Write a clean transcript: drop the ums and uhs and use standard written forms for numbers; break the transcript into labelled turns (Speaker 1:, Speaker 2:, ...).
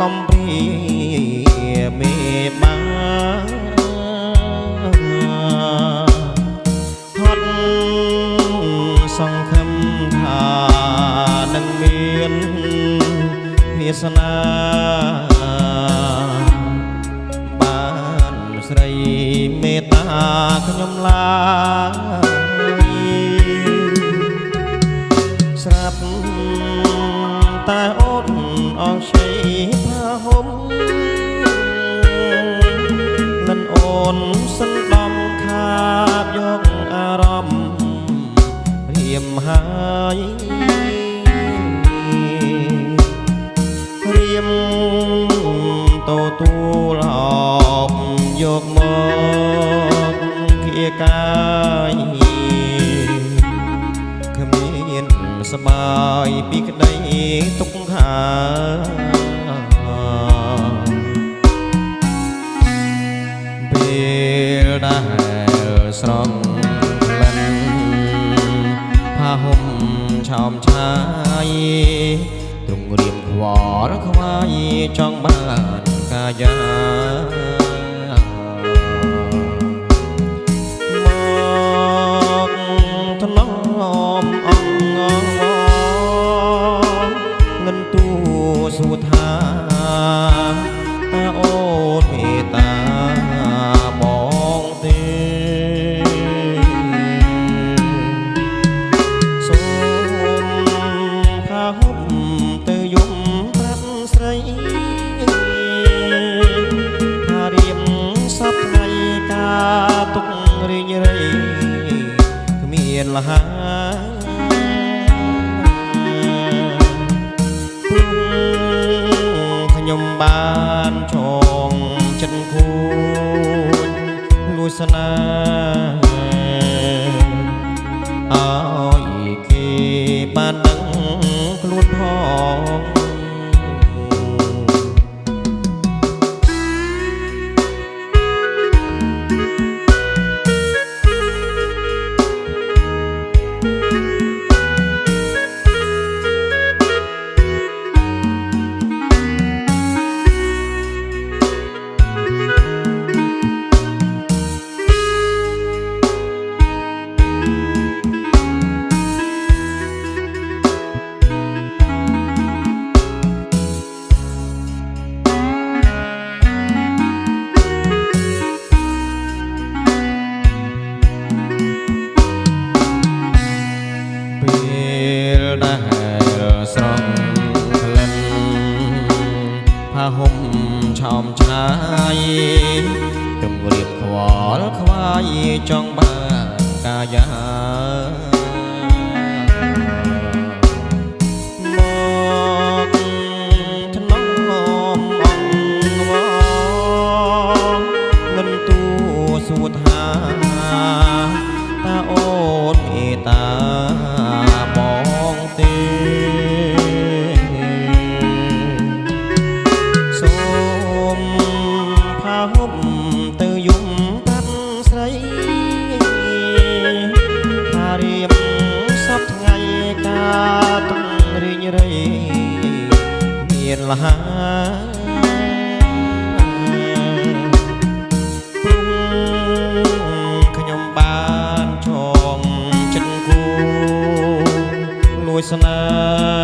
Speaker 1: កំព្រាមេបាហត់សង្ឃឹមថានឹងមានវាសនាបានស្រីមេត្តាខ្ញុំឡាស្រាប់តែអូនអងជ័យផាហុំមិនអូនសិនដំខាបយកអារម្មណ៍រៀមហើយរៀមតូទួលហបយកមកគៀកាយគ្មានសបាយពីក្តីទុក្ខាពេលដែលស្រង់ក្លិនផាហុំឆោមឆាយទ្រង់រៀមខ្វល់ខ្វាយចង់បានកាយាមកថ្នមអងងិនទូសួរថាតើអូនមេត្តាបងទេសូមផាហុំទៅយំប្រាប់ស្រីថារៀបសពថ្ងៃការទុករីងរៃគ្មានលហាខ្ញុំបានចងចិត្តគួចលួចស្នេហ៍ឲ្យគេបានដឹងខ្លួនផងស្រង់ក្លិនផាហុំឆោមឆាយទ្រង់រៀបខ្វល់ខ្វាយចង់បានកាយាមកថ្នមអងវងិនទូសួរថាតើអូនមេត្តាបងទេសូមផាហុំទៅយំតាត់ស្រីថារៀបសពថ្ងៃការទុករីងរៃមានលហាខ្ញុំបានចងចិត្តគូលួចស្នេហ៍